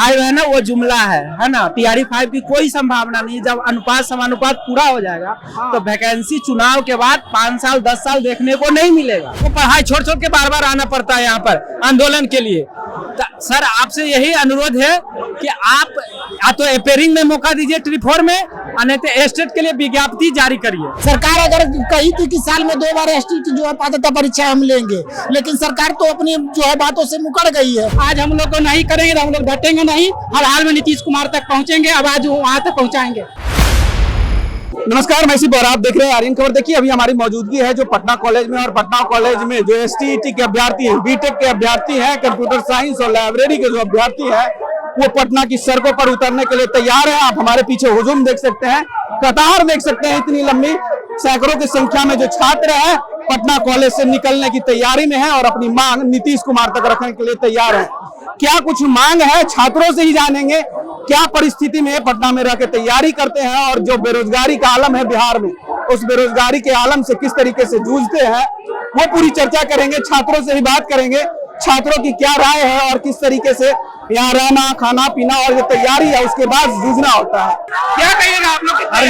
5 है ना, वो जुमला है ना। TRE 5 की कोई संभावना नहीं। जब अनुपात समानुपात पूरा हो जाएगा तो वैकेंसी चुनाव के बाद 5 साल 10 साल देखने को नहीं मिलेगा। वो पढ़ाई छोड़ छोड़ के बार बार आना पड़ता है यहाँ पर आंदोलन के लिए। सर आपसे यही अनुरोध है कि आप या तो एपेयरिंग में मौका दीजिए ट्री4 में, नहीं तो एस्टेट के लिए विज्ञप्ति जारी करिए। सरकार अगर कही थी कि साल में 2 बार एसटी की जो है पात्रता परीक्षा हम लेंगे, लेकिन सरकार तो अपनी जो है बातों से मुकर गई है। आज हम लोग को नहीं करेंगे तो हम लोग डटेंगे नहीं, हर हाल में नीतीश कुमार तक पहुंचेंगे, आवाज वहां तक पहुंचाएंगे। नमस्कार, मैं शिव और आप देख रहे हैं आर्यन खबर। देखिए, अभी हमारी मौजूदगी है जो पटना कॉलेज में, और पटना कॉलेज में जो STET के अभ्यर्थी हैं, बीटेक के अभ्यर्थी हैं, कंप्यूटर साइंस और लाइब्रेरी के जो अभ्यर्थी हैं, वो पटना की सड़कों पर उतरने के लिए तैयार हैं। आप हमारे पीछे हुजूम देख सकते हैं, कतार देख सकते हैं, इतनी लंबी सैकड़ों की संख्या में जो छात्र हैं पटना कॉलेज से निकलने की तैयारी में है और अपनी मांग नीतीश कुमार तक रखने के लिए तैयार है। क्या कुछ मांग है, छात्रों से ही जानेंगे क्या परिस्थिति में पटना में रह के तैयारी करते हैं, और जो बेरोजगारी का आलम है बिहार में, उस बेरोजगारी के आलम से किस तरीके से जूझते हैं, वो पूरी चर्चा करेंगे। छात्रों से ही बात करेंगे, छात्रों की क्या राय है और किस तरीके से यहाँ रहना, खाना पीना और जो तैयारी है उसके बाद जूझना होता है। क्या कहिएगा आप लोग? अरे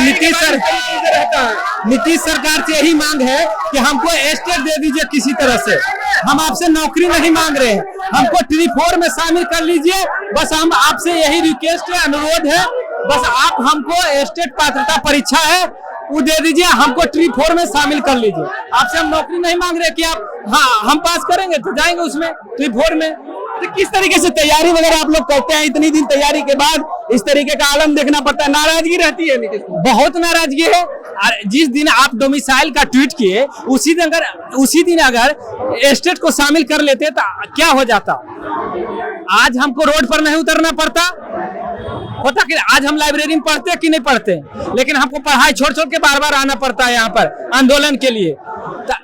नीतीश सरकार से यही मांग है कि हमको एस्टेट दे दीजिए किसी तरह से। हम आपसे नौकरी नहीं मांग रहे हैं, हमको ट्री4 में शामिल कर लीजिए। बस हम आपसे यही रिक्वेस्ट है, अनुरोध है, बस आप हमको एस्टेट पात्रता परीक्षा है वो दे दीजिए, हमको ट्री4 में शामिल कर लीजिए। आपसे हम नौकरी नहीं मांग रहे कि आप हम पास करेंगे तो जाएंगे उसमें ट्री4 में। तो किस तरीके से तैयारी वगैरह आप लोग करते हैं? इतनी दिन तैयारी के बाद इस तरीके का आलम देखना पड़ता है, नाराजगी रहती है नीतीश? बहुत नाराजगी है। जिस दिन आप डोमिसाइल का ट्वीट किए उसी दिन अगर एस्टेट को शामिल कर लेते तो क्या हो जाता? आज हमको रोड पर नहीं उतरना पड़ता होता कि आज हम लाइब्रेरी में पढ़ते कि नहीं पढ़ते, लेकिन हमको पढ़ाई छोड़ छोड़ के बार बार आना पड़ता है यहाँ पर आंदोलन के लिए।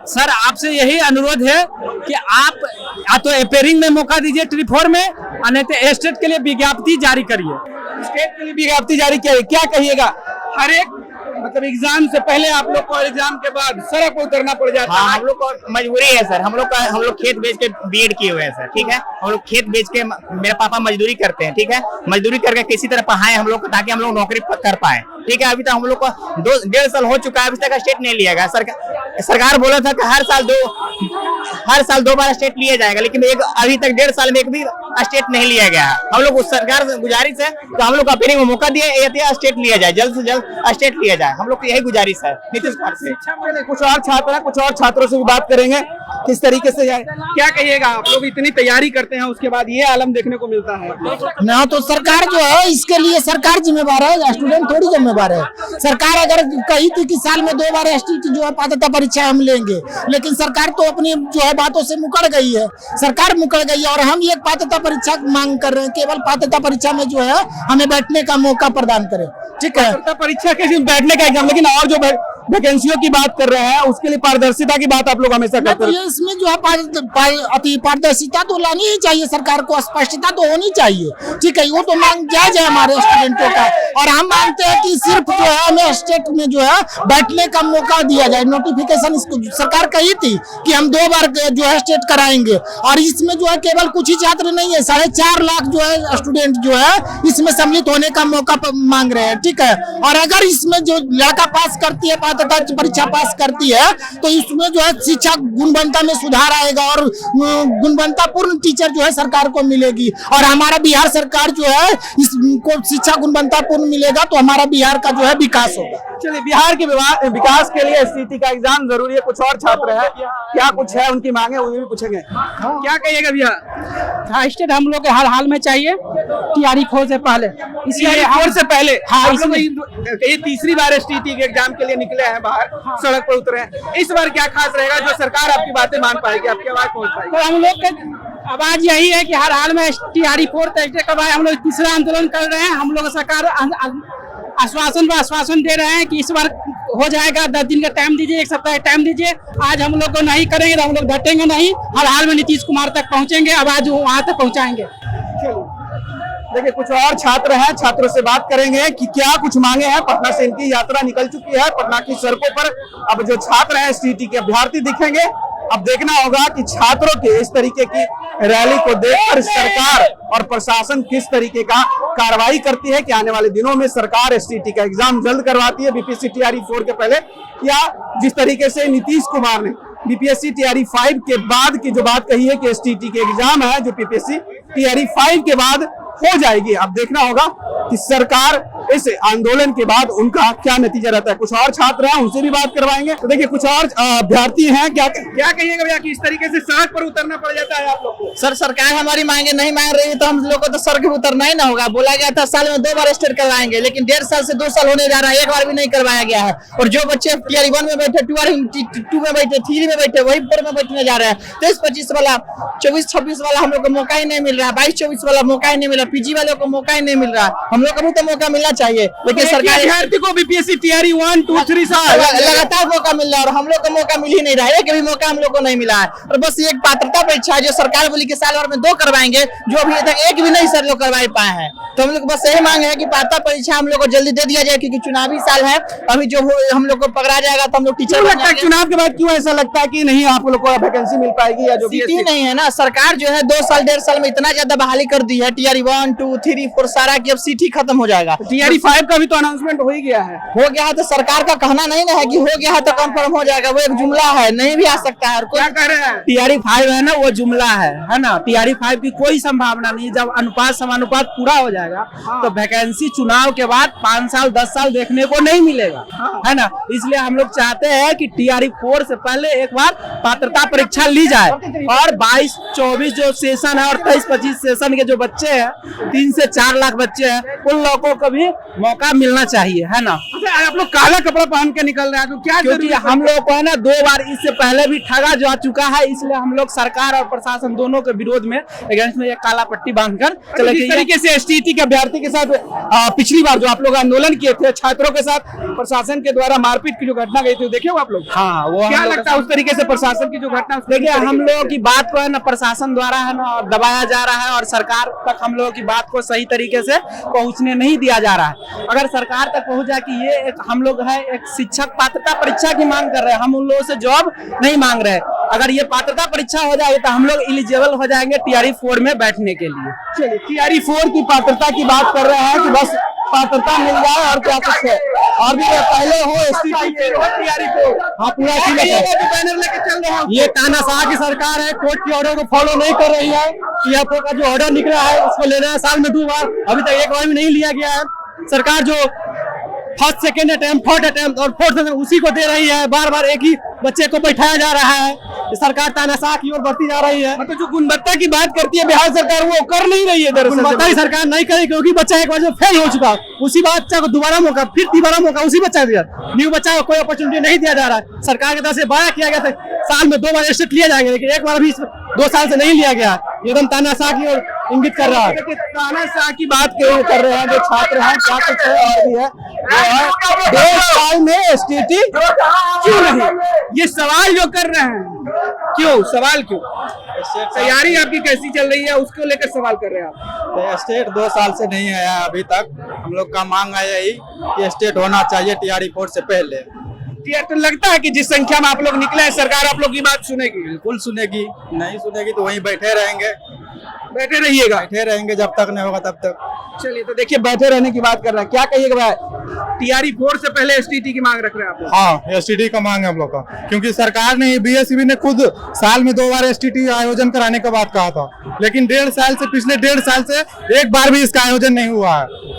सर आपसे यही अनुरोध है कि आप या तो एपेयरिंग में मौका दीजिए ट्री4 में, नहीं तो एस्टेट के लिए विज्ञप्ति जारी करिए। स्टेट के लिए विज्ञप्ति जारी किया, क्या कहिएगा? हर एक मतलब एग्जाम से पहले आप लोग को, एग्जाम के बाद सड़क पर उतरना पड़ जाता है। हम लोग को मजबूरी है सर। हम लोग खेत बेच के बीएड किए हुए हैं सर, ठीक है। हम लोग खेत बेच के, मेरे पापा मजदूरी करते हैं, ठीक है। मजदूरी करके किसी तरह पढ़ाए हम लोग को, ताकि हम लोग नौकरी कर पाए, ठीक है। अभी तक हम लोग को 1.5 साल हो चुका है, अभी तक स्टेट नहीं लिया गया। सरकार बोला था कि हर साल 2 बार स्टेट लिया जाएगा, लेकिन अभी तक 1.5 साल में एक भी स्टेट नहीं लिया गया। हम लोग उस सरकार से गुजारिश है तो हम लोग को अपेयरिंग में मौका दिए, स्टेट लिया जाए, जल्द से जल्द स्टेट लिया जाए। हम लोग को यही गुजारिश है नीतीश कुमार से। कुछ और छात्र हैं, कुछ और छात्रों से भी बात करेंगे किस तरीके से जाए। क्या कहिएगा? आप लोग इतनी तैयारी करते हैं, उसके बाद ये आलम देखने को मिलता है ना, तो सरकार जो है इसके लिए सरकार जिम्मेवार है, स्टूडेंट थोड़ी जिम्मेवार है। सरकार अगर कही थी कि साल में 2 बार एसटी की जो है पात्रता परीक्षा हम लेंगे, लेकिन सरकार तो अपनी जो है बातों से मुकर गई है। सरकार मुकर गई है और हम एक पात्रता परीक्षा मांग कर रहे हैं, केवल पात्रता परीक्षा में जो है हमें बैठने का मौका प्रदान करें, ठीक है। पात्रता परीक्षा के बैठने का एग्जाम, लेकिन और जो वैकेंसियों की बात कर रहे हैं उसके लिए पारदर्शिता की बात आप लोग हमेशा करते हैं। इसमें जो है पारदर्शिता तो लानी ही चाहिए, सरकार को स्पष्टता तो होनी चाहिए, ठीक है। वो तो मांग जायज है हमारे स्टूडेंटों का, और हम मानते हैं कि सिर्फ जो है हमें स्टेट में जो है बैठने का मौका दिया जाए। नोटिफिकेशन इसको सरकार कही थी कि हम 2 बार जो है स्टेट कराएंगे, और इसमें जो है केवल कुछ ही छात्र नहीं है, 4.5 लाख जो है स्टूडेंट जो है इसमें सम्मिलित होने का मौका मांग रहे हैं, ठीक है। और अगर इसमें जो लड़का पास करती है, परीक्षा पास करती है, तो इसमें जो है शिक्षा गुणवत्ता में सुधार आएगा और गुणवत्तापूर्ण टीचर जो है सरकार को मिलेगी, और हमारा बिहार सरकार जो है इसको शिक्षा गुणवत्तापूर्ण मिलेगा तो हमारा बिहार का जो है विकास होगा। चलिए, बिहार के विकास के लिए STET का एग्जाम जरूरी है। कुछ और छात्र हैं, क्या कुछ है उनकी मांगे, उन्हें भी पूछेंगे। क्या कहिएगा भैया? स्टेट हम लोग के हर हाल में चाहिए, TRE 4 से पहले, इसलिए 4 से पहले। हाँ, ये तीसरी बार STET के एग्जाम के लिए निकले हैं बाहर, सड़क पर उतरे हैं। इस बार क्या खास रहेगा जो सरकार आपकी बातें मान पाएगी, आपकी आवाज पहुंच पाएगी? तो हम लोग का आवाज यही है कि हर हाल में TRE 4 तय करवाए। हम लोग तीसरा आंदोलन कर रहे हैं। हम लोग सरकार आश्वासन दे रहे हैं कि इस बार हो जाएगा, 10 दिन का टाइम दीजिए, 1 सप्ताह टाइम दीजिए। आज हम लोग को नहीं करेंगे तो हम लोग डटेंगे नहीं, हर हाल में नीतीश कुमार तक पहुंचेंगे, आवाज वहां तक पहुंचाएंगे। देखिए, कुछ और छात्र हैं, छात्रों से बात करेंगे कि क्या कुछ मांगे हैं। पटना से इनकी यात्रा निकल चुकी है, पटना की सड़कों पर अब जो छात्र हैं STET के अभ्यर्थी दिखेंगे। अब देखना होगा कि छात्रों के इस तरीके की रैली को देखकर सरकार और प्रशासन किस तरीके का कार्रवाई करती है कि आने वाले दिनों में सरकार एसटीटी का एग्जाम जल्द करवाती है बीपीएससी टीआरई 4 के पहले, या जिस तरीके से नीतीश कुमार ने बीपीएससी टीआरई 5 के बाद की जो बात कही है कि एसटीटी के एग्जाम है जो बीपीएससी टीआरई 5 के बाद हो जाएगी। अब देखना होगा कि सरकार इस आंदोलन के बाद उनका क्या नतीजा रहता है। कुछ और छात्र हैं, उनसे भी बात करवाएंगे। तो देखिए कुछ और अभ्यर्थी हैं, क्या कहिएगा भैया कि इस तरीके से सड़क पर उतरना पड़ जाता है आप लोग को? सर सरकार हमारी मांगे नहीं मान रही है तो हम लोग को तो सड़क पर उतरना ही ना होगा। बोला गया था साल में 2 बार स्टेट करवाएंगे, लेकिन 1.5 साल से 2 साल होने जा रहा है, एक बार भी नहीं करवाया गया है। और जो बच्चे टीआरई 1 में बैठे, 2 में बैठे, 3 में बैठे, वही 4 में बैठने जा रहे हैं। 23-25 वाला, 24-26 वाला हम लोग को मौका ही नहीं मिल रहा है, 22-24 वाला मौका ही नहीं मिल रहा, पीजी वालों को मौका ही नहीं मिल रहा है। हम लोग को भी तो मौका मिलना चाहिए, लेकिन सरकार अभ्यर्थी को बीपीएससी टीआरई 1, 2, 3 साल लगातार मौका मिल रहा है और हम लोग को मौका मिल ही नहीं रहा है। एक भी मौका हम लोग को नहीं मिला है। और बस एक पात्रता परीक्षा है जो सरकार बोली कि साल भर में 2 करवाएंगे, जो अभी तक एक भी नहीं सर लोग करवा पाए हैं। तो हम लोग बस यही मांग है कि पात्रता परीक्षा हम लोग को जल्दी दे दिया जाए, क्योंकि चुनावी साल है। अभी जो हम लोग को पकड़ा जाएगा तो हम लोग टीचर लगता है चुनाव के बाद क्यों ऐसा लगता है कि नहीं आप लोग को वैकेंसी मिल पाएगी, या जो सीट ही नहीं है ना। सरकार जो है 2 साल 1.5 साल में इतना ज्यादा बहाली कर दी है टीआरई 1, 2, 3, 4 सारा की अब सीट ही खत्म हो जाएगा। टीआरई 5 का भी तो अनाउंसमेंट हो ही गया है। हो गया है तो सरकार का कहना नहीं ना है कि हो गया है तो कंफर्म हो जाएगा, वो एक जुमला है, नहीं भी आ सकता है। और क्या कह रहे हैं? टीआरई 5 है ना, वो जुमला है ना। टीआरई 5 की कोई संभावना नहीं। जब अनुपात समानुपात पूरा हो जाएगा तो वैकेंसी चुनाव के बाद 5 साल 10 साल देखने को नहीं मिलेगा, है ना। इसलिए हम लोग चाहते हैं कि टीआरई 4 से पहले एक बार पात्रता परीक्षा ली जाए, और 22-24 जो सेशन है और 23-25 सेशन के जो बच्चे हैं, 3 से 4 लाख बच्चे हैं, उन लोगों को भी मौका मिलना चाहिए, है ना। आप लोग काला कपड़ा पहन के निकल रहे हैं तो क्या, क्योंकि हम लोग को है ना 2 बार इससे पहले भी ठगा जा चुका है, इसलिए हम लोग सरकार और प्रशासन दोनों के विरोध में अगेंस्ट में ये काला पट्टी बांधकर चले। जिस तरीके से एसटीटी के अभ्यर्थी के साथ पिछली बार जो आप लोग आंदोलन किए थे, छात्रों के साथ प्रशासन के द्वारा मारपीट की जो घटना गई थी, देखे हो आप लोग? हाँ, वो क्या लगता है उस तरीके से प्रशासन की जो घटना? देखिए हम लोगों की बात को है ना प्रशासन द्वारा है ना दबाया जा रहा है, और सरकार तक हम लोगों की बात को सही तरीके से पहुंचने नहीं दिया जा रहा है। अगर सरकार तक पहुंच जाए कि ये हम लोग है एक शिक्षक पात्रता परीक्षा की मांग कर रहे हैं, हम उन लोगों से जॉब नहीं मांग रहे। अगर ये पात्रता परीक्षा हो जाए तो हम लोग एलिजिबल हो जाएंगे टीआरई 4 में बैठने के लिए। चलिए टीआरई 4 की पात्रता की बात कर रहे हैं कि बस पात्रता मिल जाए और क्या कुछ है। और भी पहले हो एसटीटी टीआरई 4, हाँ पूरा बैनर लेके चल रहे हैं। ये तानाशाह की सरकार है, कोर्ट के ऑर्डर को फॉलो नहीं कर रही है। टीआरई का जो ऑर्डर निकला है उसको लेना है साल में 2 बार, अभी तक एक बार भी नहीं लिया गया है। सरकार जो first second attempt, third attempt और फोर्थ अटेम्प्ट उसी को दे रही है, बार बार एक ही बच्चे को बैठाया जा रहा है। सरकार तानाशाह की ओर बढ़ती जा रही है। मतलब जो गुणवत्ता की बात करती है बिहार सरकार, वो कर नहीं रही है। दरअसल गुणवत्ता की सरकार नहीं करेगी, क्योंकि बच्चा एक बार जो फेल हो चुका, उसी बच्चा को दोबारा मौका, फिर तीसरा मौका उसी बच्चा को दिया। न्यू बच्चा को कोई अपॉर्चुनिटी नहीं दिया जा रहा है। सरकार की तरफ से वादा किया गया था साल में 2 बार स्टेट लिया जाएंगे, लेकिन एक बार भी 2 साल से नहीं लिया गया। एकदम तानाशाह की ओर इंगित कर रहा है। तानाशाह की बात कर रहे हैं जो छात्र हैं, क्या कुछ है और भी है 2 साल में एसटीटी क्यों नहीं, ये सवाल जो कर रहे हैं। क्यों सवाल क्यों? तैयारी आपकी कैसी चल रही है उसको लेकर सवाल कर रहे हैं आप? तो स्टेट 2 साल से नहीं आया अभी तक। हम लोग का मांग है यही कि स्टेट होना चाहिए टीआरई 4 से पहले। तो लगता है कि जिस संख्या में आप लोग निकले हैं सरकार आप लोग की बात सुनेगी? बिल्कुल सुनेगी, नहीं सुनेगी तो वहीं बैठे रहेंगे। बैठे रहिएगा? बैठे रहेंगे जब तक नहीं होगा तब तक। चलिए तो देखिए बैठे रहने की बात कर रहे हैं, क्या कहिएगा भाई? टीआरई 4 से पहले एसटीटी की मांग रख रहे हैं आप लोग? हाँ एसटीटी का मांग है हम लोग का, क्योंकि सरकार ने बीएसईबी ने खुद साल में 2 बार एसटीटी आयोजन कराने का बात कहा था, लेकिन 1.5 साल से, पिछले 1.5 साल से एक बार भी इसका आयोजन नहीं हुआ है।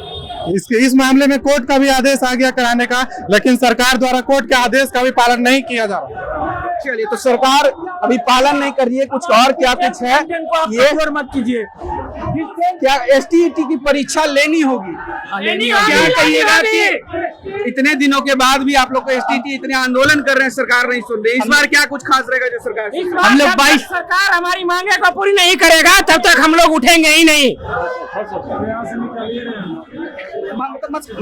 इस मामले में कोर्ट का भी आदेश आ गया कराने का, लेकिन सरकार द्वारा कोर्ट के आदेश का भी पालन नहीं किया जा रहा। चलिए तो सरकार अभी पालन नहीं कर रही है। कुछ और क्या कुछ है ये और मत कीजिए। क्या एसटीटी की परीक्षा लेनी होगी? क्या कहिएगा कि इतने दिनों के बाद भी आप लोग को एसटीटी, इतने आंदोलन कर रहे हैं, सरकार नहीं सुन रही। इस बार क्या कुछ खास रहेगा जो सरकार? हम लोग 22 सरकार हमारी मांगे को पूरी नहीं करेगा तब तक हम लोग उठेंगे ही नहीं।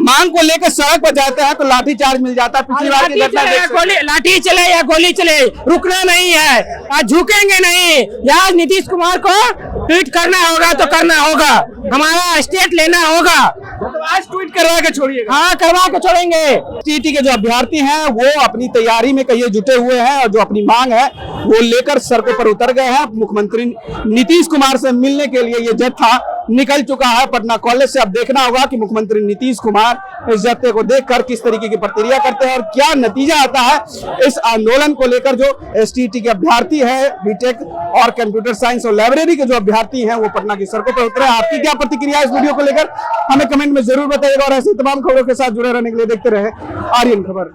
मांग को लेकर सड़क पर जाते हैं तो लाठीचार्ज मिल जाता है। पिछली बार की घटना लाठी चले या गोली चले, रुकना नहीं है, आज झुकेंगे नहीं। यहाँ नीतीश कुमार को ट्वीट करना होगा तो करना होगा, हमारा स्टेट लेना होगा। तो आज ट्वीट करवा के छोड़िएगा? हाँ करवा के छोड़ेंगे। टीटी के जो अभ्यर्थी हैं वो अपनी तैयारी में कहिए जुटे हुए हैं, और जो अपनी मांग है वो लेकर सड़कों पर उतर गए हैं। मुख्यमंत्री नीतीश कुमार से मिलने के लिए ये जत्था निकल चुका है पटना कॉलेज से। अब देखना होगा कि मुख्यमंत्री नीतीश कुमार इस जत्थे को देखकर किस तरीके की प्रतिक्रिया करते हैं और क्या नतीजा आता है इस आंदोलन को लेकर। जो एसटीईटी के अभ्यर्थी है, बीटेक और कंप्यूटर साइंस और लाइब्रेरी के जो अभ्यर्थी हैं वो पटना की सड़कों पर उतरे। आपकी क्या प्रतिक्रिया इस वीडियो को लेकर हमें कमेंट में जरूर बताइएगा और ऐसी तमाम खबरों के साथ जुड़े रहने के लिए देखते रहे आर्यन खबर।